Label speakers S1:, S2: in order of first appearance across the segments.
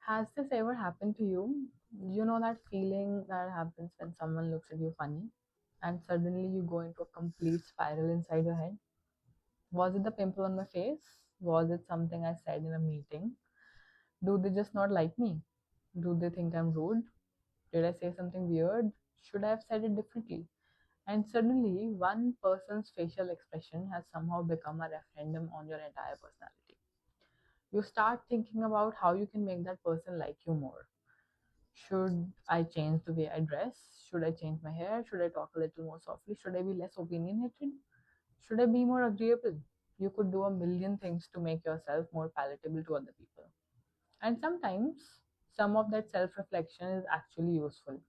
S1: Has this ever happened to you? You know that feeling that happens when someone looks at you funny and suddenly you go into a complete spiral inside your head? Was it the pimple on my face? Was it something I said in a meeting? Do they just not like me? Do they think I'm rude? Did I say something weird? Should I have said it differently? And suddenly, one person's facial expression has somehow become a referendum on your entire personality. You start thinking about how you can make that person like you more. Should I change the way I dress? Should I change my hair? Should I talk a little more softly? Should I be less opinionated? Should I be more agreeable? You could do a million things to make yourself more palatable to other people. And sometimes some of that self reflection is actually useful.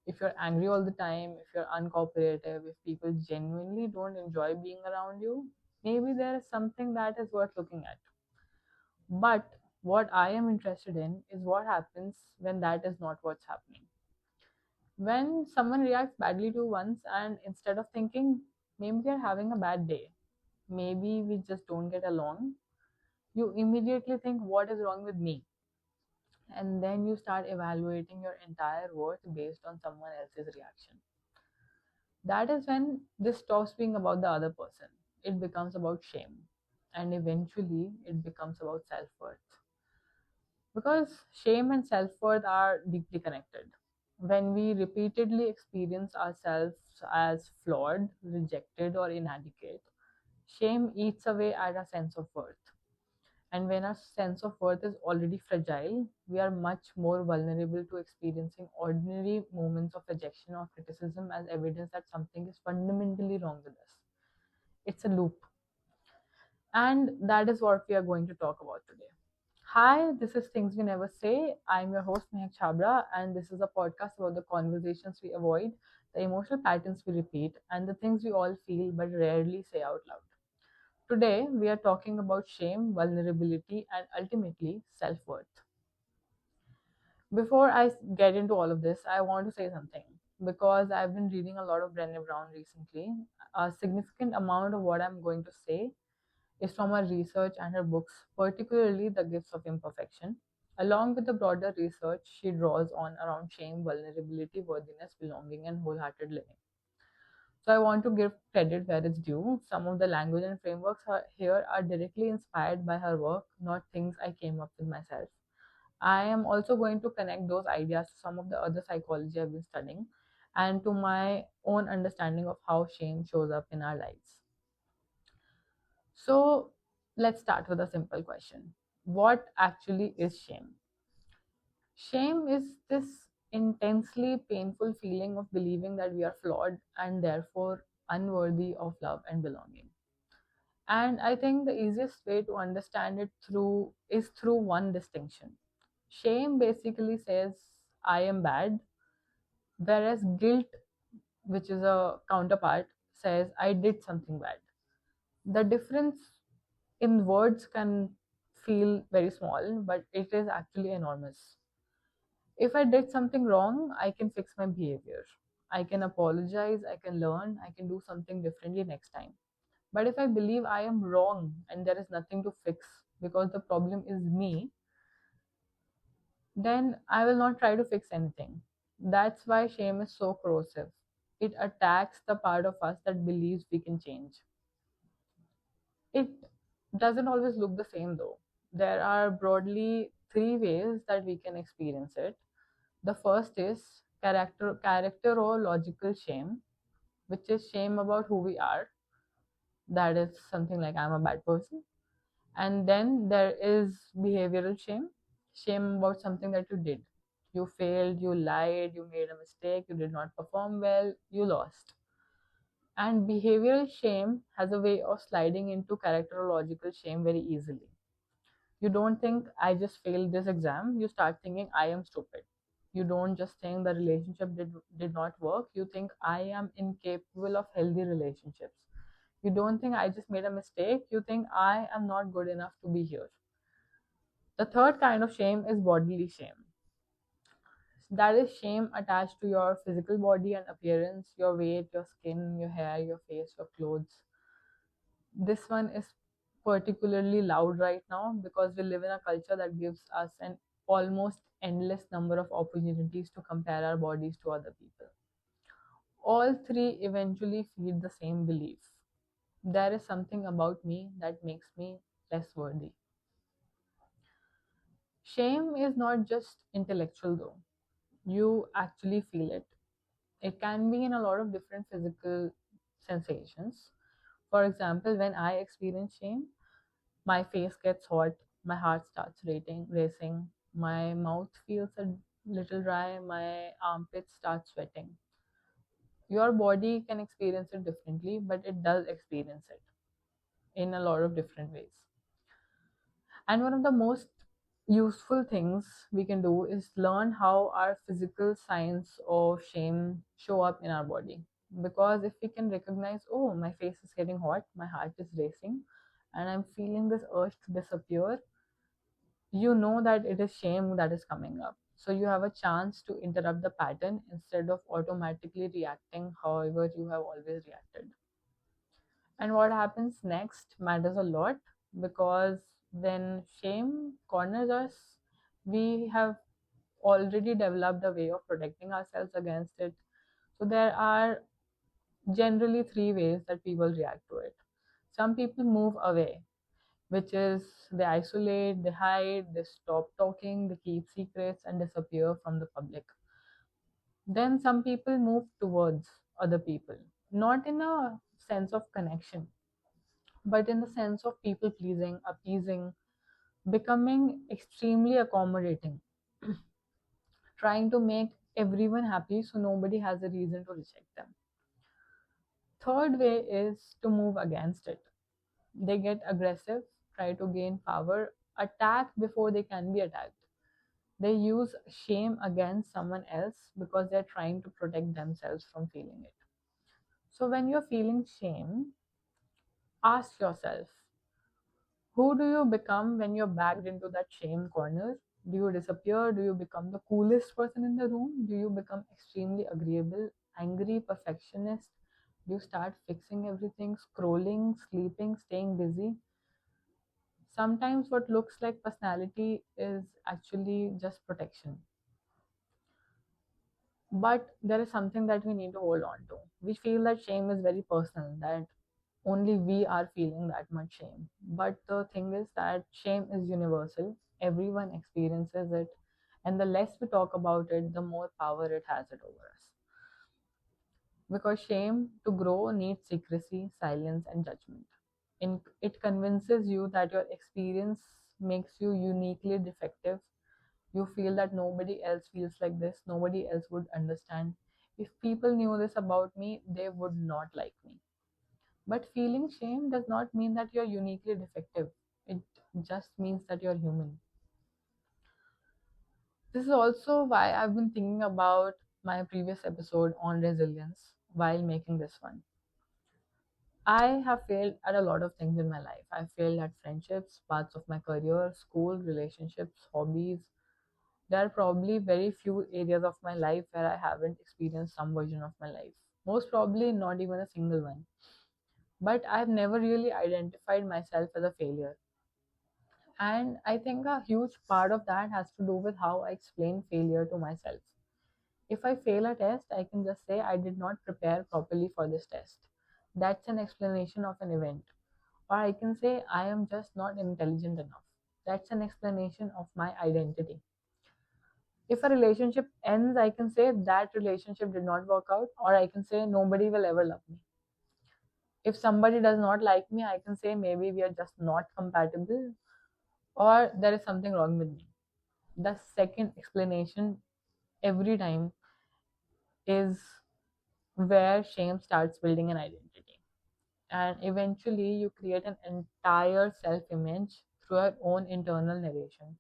S1: If you're angry all the time, if you're uncooperative, if people genuinely don't enjoy being around you, maybe there is something that is worth looking at. But what I am interested in is what happens when that is not what's happening. When someone reacts badly to once, and instead of thinking, maybe they're having a bad day, maybe we just don't get along, you immediately think, what is wrong with me? And then you start evaluating your entire worth based on someone else's reaction. That is when this stops being about the other person. It becomes about shame. And eventually, it becomes about self worth. Because shame and self worth are deeply connected. When we repeatedly experience ourselves as flawed, rejected, or inadequate, shame eats away at our sense of worth. And when our sense of worth is already fragile, we are much more vulnerable to experiencing ordinary moments of rejection or criticism as evidence that something is fundamentally wrong with us. It's a loop. And that is what we are going to talk about today. Hi, this is Things We Never Say. I'm your host, Mehak Chabra, and this is a podcast about the conversations we avoid, the emotional patterns we repeat, and the things we all feel but rarely say out loud. Today, we are talking about shame, vulnerability, and ultimately self worth. Before I get into all of this, I want to say something because I've been reading a lot of Brené Brown recently. A significant amount of what I'm going to say is from her research and her books, particularly The Gifts of Imperfection. Along with the broader research she draws on around shame, vulnerability, worthiness, belonging, and wholehearted living. So I want to give credit where it's due. Some of the language and frameworks here are directly inspired by her work, not things I came up with myself. I am also going to connect those ideas to some of the other psychology I've been studying and to my own understanding of how shame shows up in our lives. So let's start with a simple question. What actually is shame? Shame is this intensely painful feeling of believing that we are flawed and therefore unworthy of love and belonging. And I think the easiest way to understand it through one distinction. Shame basically says I am bad, whereas guilt, which is a counterpart, says I did something bad. The difference in words can feel very small, but it is actually enormous. If I did something wrong, I can fix my behavior. I can apologize, I can learn, I can do something differently next time. But if I believe I am wrong and there is nothing to fix because the problem is me, then I will not try to fix anything. That's why shame is so corrosive. It attacks the part of us that believes we can change. It doesn't always look the same though. There are broadly three ways that we can experience it. The first is characterological shame, which is shame about who we are. That is something like I'm a bad person. And then there is behavioral shame, shame about something that you did. You failed, you lied, you made a mistake, you did not perform well, you lost. And behavioral shame has a way of sliding into characterological shame very easily. You don't think, I just failed this exam. You start thinking, I am stupid. You don't just think the relationship did not work. You think, I am incapable of healthy relationships. You don't think, I just made a mistake. You think, I am not good enough to be here. The third kind of shame is bodily shame. That is shame attached to your physical body and appearance, your weight, your skin, your hair, your face, your clothes. This one is particularly loud right now because we live in a culture that gives us an almost endless number of opportunities to compare our bodies to other people. All three eventually feed the same belief: there is something about me that makes me less worthy. Shame is not just intellectual though. You actually feel it. It can be in a lot of different physical sensations. For example, when I experience shame, my face gets hot, my heart starts racing, my mouth feels a little dry, my armpits start sweating. Your body can experience it differently, but it does experience it in a lot of different ways. And one of the most useful things we can do is learn how our physical signs of shame show up in our body. Because if we can recognize, oh, my face is getting hot, my heart is racing, and I'm feeling this urge to disappear, you know that it is shame that is coming up. So you have a chance to interrupt the pattern instead of automatically reacting however you have always reacted. And what happens next matters a lot, because when shame corners us, we have already developed a way of protecting ourselves against it. So there are generally three ways that people react to it. Some people move away, which is they isolate, they hide, they stop talking, they keep secrets and disappear from the public. Then some people move towards other people, not in a sense of connection, but in the sense of people pleasing, appeasing, becoming extremely accommodating, trying to make everyone happy so nobody has a reason to reject them. Third way is to move against it. They get aggressive, try to gain power, attack before they can be attacked. They use shame against someone else because they're trying to protect themselves from feeling it. So when you're feeling shame, ask yourself, who do you become when you're backed into that shame corner? Do you disappear? Do you become the coolest person in the room? Do you become extremely agreeable, angry, perfectionist? Do you start fixing everything, scrolling, sleeping, staying busy? Sometimes what looks like personality is actually just protection. But there is something that we need to hold on to. We feel that shame is very personal, that only we are feeling that much shame. But the thing is that shame is universal, everyone experiences it, and the less we talk about it, the more power it has it over us. Because shame to grow needs secrecy, silence, and judgment. It convinces you that your experience makes you uniquely defective. You feel that nobody else feels like this, nobody else would understand. If people knew this about me, they would not like me. But feeling shame does not mean that you're uniquely defective. It just means that you're human. This is also why I've been thinking about my previous episode on resilience while making this one. I have failed at a lot of things in my life. I failed at friendships, parts of my career, school, relationships, hobbies. There are probably very few areas of my life where I haven't experienced some version of my life. Most probably not even a single one. But I've never really identified myself as a failure. And I think a huge part of that has to do with how I explain failure to myself. If I fail a test, I can just say I did not prepare properly for this test. That's an explanation of an event. Or I can say I am just not intelligent enough. That's an explanation of my identity. If a relationship ends, I can say that relationship did not work out, or I can say nobody will ever love me. If somebody does not like me, I can say maybe we are just not compatible, or there is something wrong with me. The second explanation every time is where shame starts building an identity. And eventually, you create an entire self image through your own internal narration.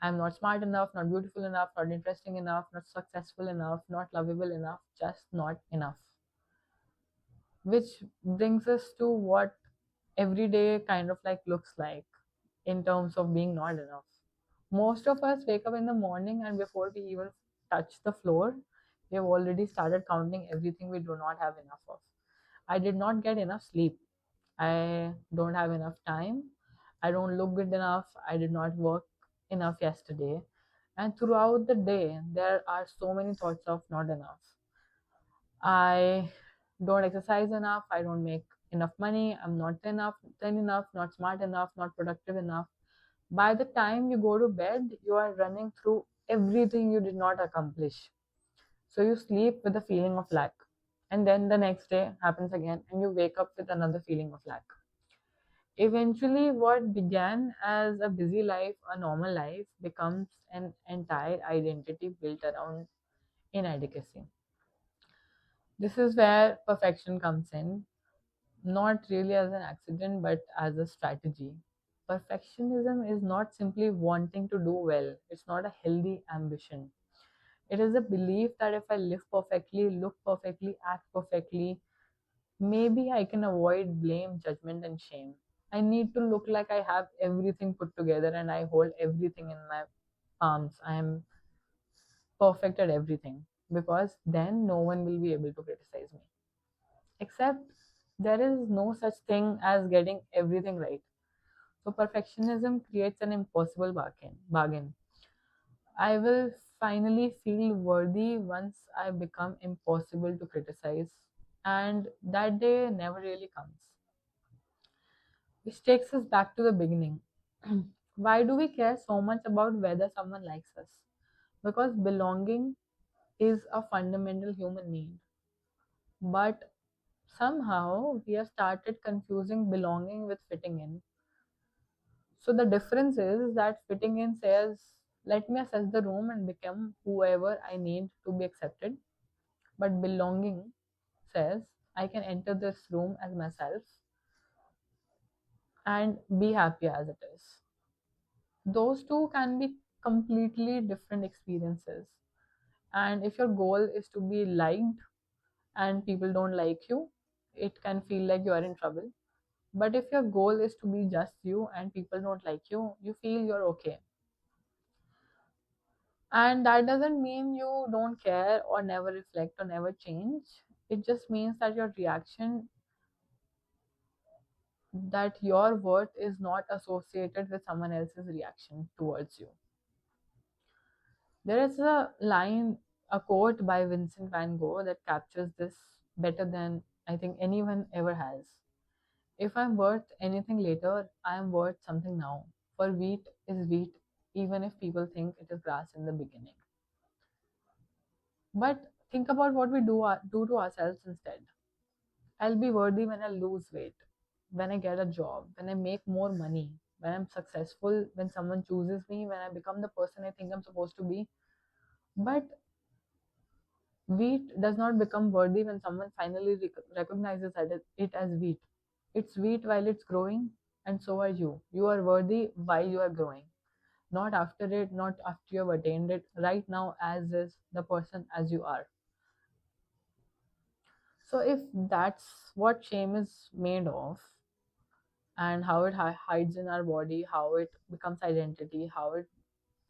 S1: I'm not smart enough, not beautiful enough, not interesting enough, not successful enough, not lovable enough, just not enough. Which brings us to what everyday kind of like looks like in terms of being not enough. Most of us wake up in the morning, and before we even touch the floor, we have already started counting everything we do not have enough of. I did not get enough sleep. I don't have enough time. I don't look good enough. I did not work enough yesterday. And throughout the day, there are so many thoughts of not enough. I don't exercise enough. I don't make enough money. I'm not thin enough, not smart enough, not productive enough. By the time you go to bed, you are running through everything you did not accomplish. So you sleep with a feeling of lack. And then the next day happens again, and you wake up with another feeling of lack. Eventually, what began as a busy life, a normal life, becomes an entire identity built around inadequacy. This is where perfection comes in, not really as an accident, but as a strategy. Perfectionism is not simply wanting to do well, it's not a healthy ambition. It is a belief that if I live perfectly, look perfectly, act perfectly, maybe I can avoid blame, judgment, and shame. I need to look like I have everything put together and I hold everything in my palms. I am perfect at everything because then no one will be able to criticize me. Except there is no such thing as getting everything right. So perfectionism creates an impossible bargain. I will finally feel worthy once I become impossible to criticize, and that day never really comes. Which takes us back to the beginning. Why do we care so much about whether someone likes us? Because belonging is a fundamental human need. But somehow we have started confusing belonging with fitting in. So the difference is that fitting in says, let me assess the room and become whoever I need to be accepted. But belonging says, I can enter this room as myself and be happy as it is. Those two can be completely different experiences. And if your goal is to be liked and people don't like you, it can feel like you are in trouble. But if your goal is to be just you and people don't like you, you feel you're okay. And that doesn't mean you don't care or never reflect or never change. It just means that your reaction, that your worth is not associated with someone else's reaction towards you. There is a line, a quote by Vincent van Gogh that captures this better than I think anyone ever has. If I'm worth anything later, I am worth something now. For wheat is wheat, even if people think it is grass in the beginning. But think about what we do to ourselves instead. I'll be worthy when I lose weight, when I get a job, when I make more money, when I'm successful, when someone chooses me, when I become the person I think I'm supposed to be. But wheat does not become worthy when someone finally recognizes it as wheat. It's wheat while it's growing, and so are you. You are worthy while you are growing. Not after it, not after you have attained it. Right now, as is the person as you are. So, if that's what shame is made of, and how it hides in our body, how it becomes identity, how it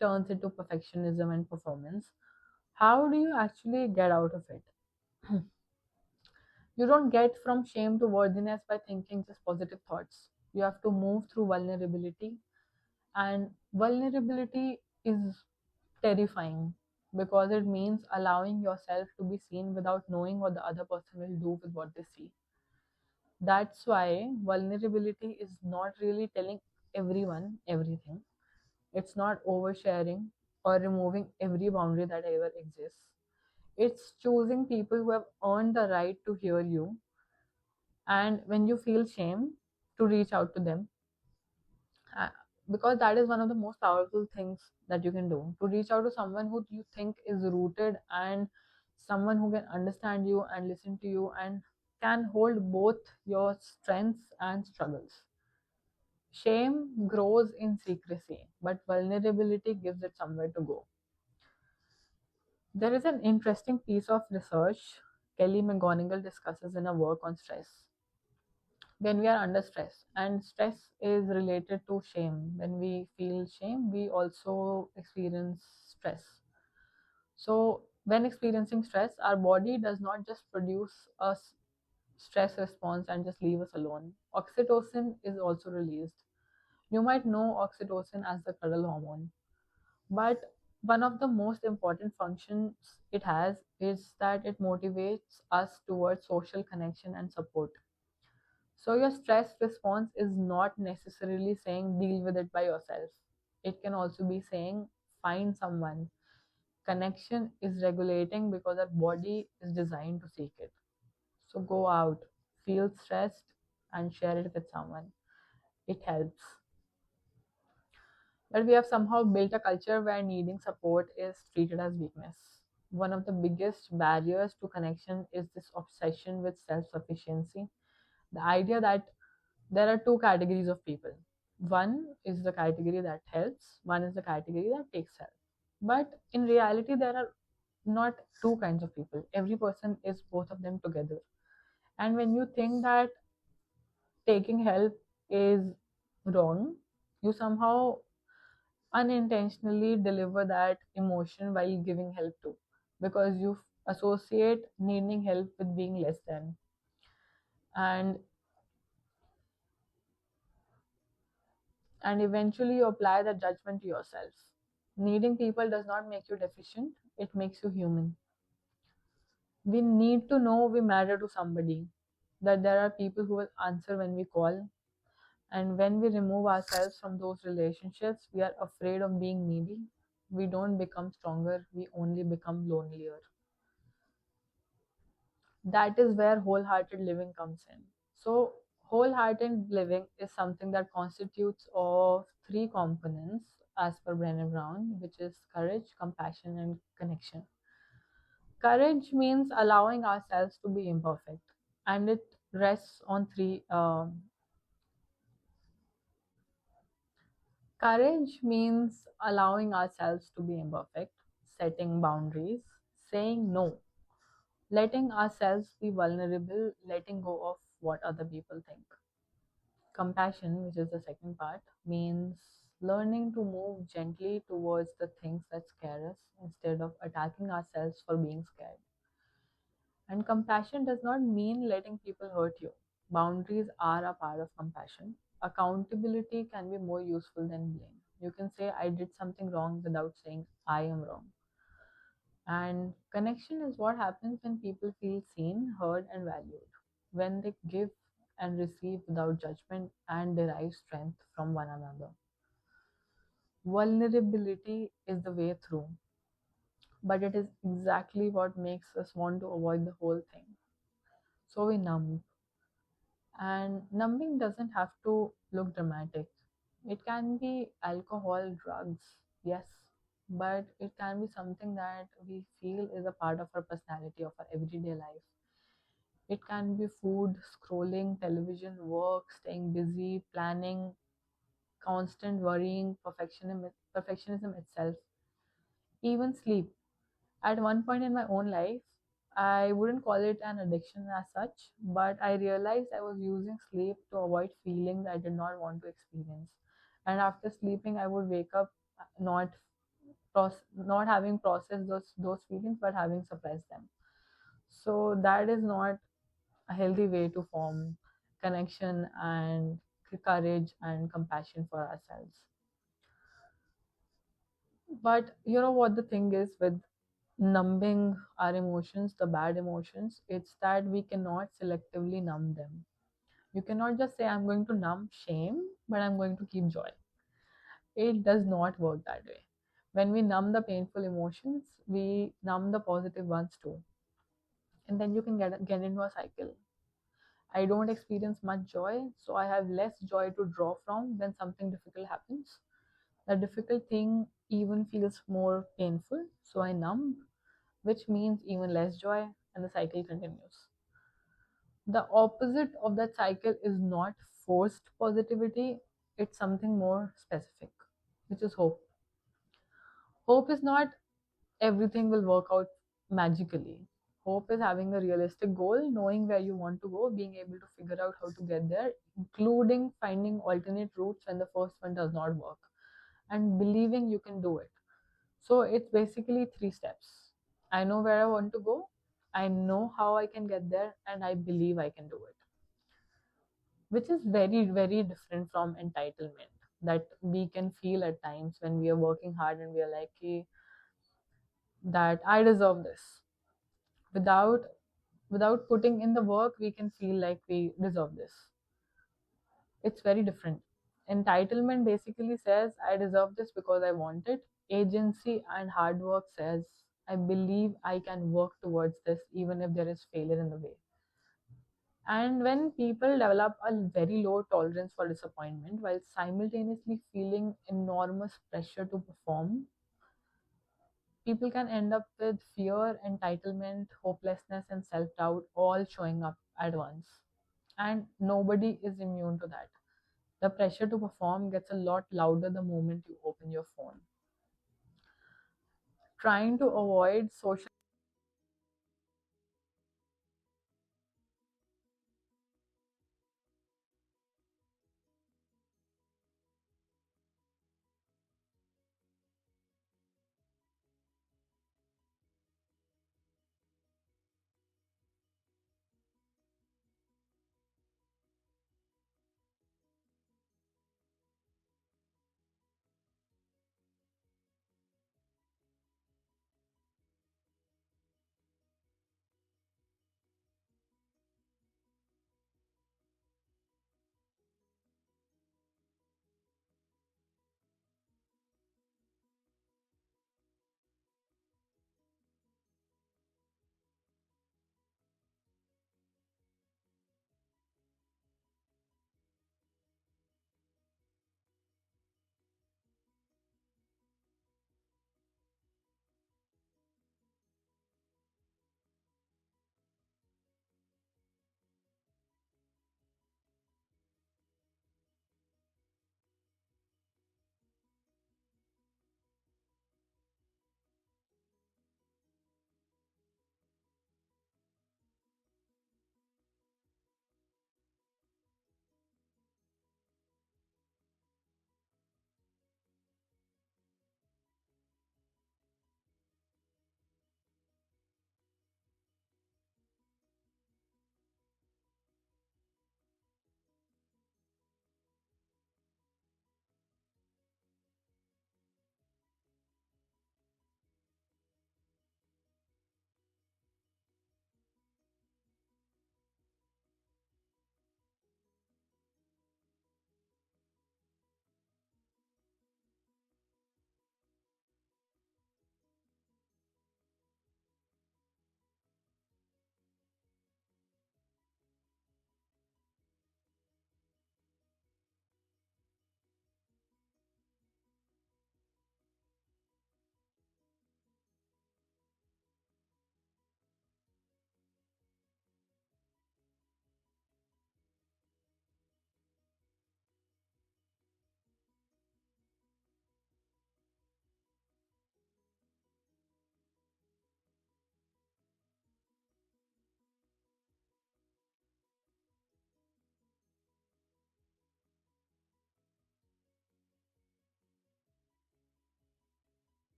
S1: turns into perfectionism and performance, how do you actually get out of it? You don't get from shame to worthiness by thinking just positive thoughts. You have to move through vulnerability, and vulnerability is terrifying because it means allowing yourself to be seen without knowing what the other person will do with what they see. That's why vulnerability is not really telling everyone everything. It's not oversharing or removing every boundary that ever exists. It's choosing people who have earned the right to hear you. And when you feel shame, to reach out to them. Uh, because that is one of the most powerful things that you can do, to reach out to someone who you think is rooted and someone who can understand you and listen to you and can hold both your strengths and struggles. Shame grows in secrecy, but vulnerability gives it somewhere to go. There is an interesting piece of research Kelly McGonigal discusses in her work on stress. When we are under stress, and stress is related to shame. When we feel shame, we also experience stress. So, when experiencing stress, our body does not just produce a stress response and just leave us alone. Oxytocin is also released. You might know oxytocin as the cuddle hormone, but One of the most important functions it has is that it motivates us towards social connection and support. So, your stress response is not necessarily saying deal with it by yourself. It can also be saying find someone. Connection is regulating because our body is designed to seek it. So, go out, feel stressed, and share it with someone. It helps. But we have somehow built a culture where needing support is treated as weakness. One of the biggest barriers to connection is this obsession with self sufficiency. The idea that there are two categories of people. One is the category that helps, one is the category that takes help. But in reality, there are not two kinds of people. Every person is both of them together. And when you think that taking help is wrong, you somehow unintentionally deliver that emotion while giving help too, because you associate needing help with being less than. And and eventually you apply that judgment to yourself. Needing people does not make you deficient, it makes you human. We need to know we matter to somebody, that there are people who will answer when we call. And when we remove ourselves from those relationships, we are afraid of being needy. We don't become stronger, we only become lonelier. That is where wholehearted living comes in. So, wholehearted living is something that constitutes of three components as per Brené Brown, which is courage, compassion, and connection. Courage means allowing ourselves to be imperfect, and it rests on three. Courage means allowing ourselves to be imperfect, setting boundaries, saying no, letting ourselves be vulnerable, letting go of what other people think. Compassion, which is the second part, means learning to move gently towards the things that scare us instead of attacking ourselves for being scared. And compassion does not mean letting people hurt you. Boundaries are a part of compassion. Accountability can be more useful than blame. You can say, I did something wrong without saying, I am wrong. And connection is what happens when people feel seen, heard, and valued. When they give and receive without judgment and derive strength from one another. Vulnerability is the way through, but it is exactly what makes us want to avoid the whole thing. So we numb. And numbing doesn't have to look dramatic. It can be alcohol, drugs, yes, but it can be something that we feel is a part of our personality, of our everyday life. It can be food, scrolling, television, work, staying busy, planning, constant worrying, perfectionism itself, even sleep. At one point in my own life, I wouldn't call it an addiction as such, but I realized I was using sleep to avoid feelings I did not want to experience. And after sleeping, I would wake up not not having processed those feelings, but having suppressed them. So that is not a healthy way to form connection and courage and compassion for ourselves. But you know what the thing is with numbing our emotions, the bad emotions, it's that we cannot selectively numb them. You cannot just say, I'm going to numb shame, but I'm going to keep joy. It does not work that way. When we numb the painful emotions, we numb the positive ones too. And then you can get into a cycle. I don't experience much joy, so I have less joy to draw from when something difficult happens. The difficult thing even feels more painful, so I numb, which means even less joy, and the cycle continues. The opposite of that cycle is not forced positivity, it's something more specific, which is hope. Hope is not everything will work out magically. Hope is having a realistic goal, knowing where you want to go, being able to figure out how to get there, including finding alternate routes when the first one does not work, and believing you can do it. So it's basically three steps. I know where I want to go, I know how I can get there, and I believe I can do it, which is very, very different from entitlement that we can feel at times when we are working hard and we are like, "Hey, that I deserve this. Without putting in the work, we can feel like we deserve this. It's very different. Entitlement basically says I deserve this because I want it. Agency and hard work says I believe I can work towards this even if there is failure in the way. And when people develop a very low tolerance for disappointment while simultaneously feeling enormous pressure to perform, people can end up with fear, entitlement, hopelessness, and self doubt all showing up at once. And nobody is immune to that. The pressure to perform gets a lot louder the moment you open your phone. Trying to avoid social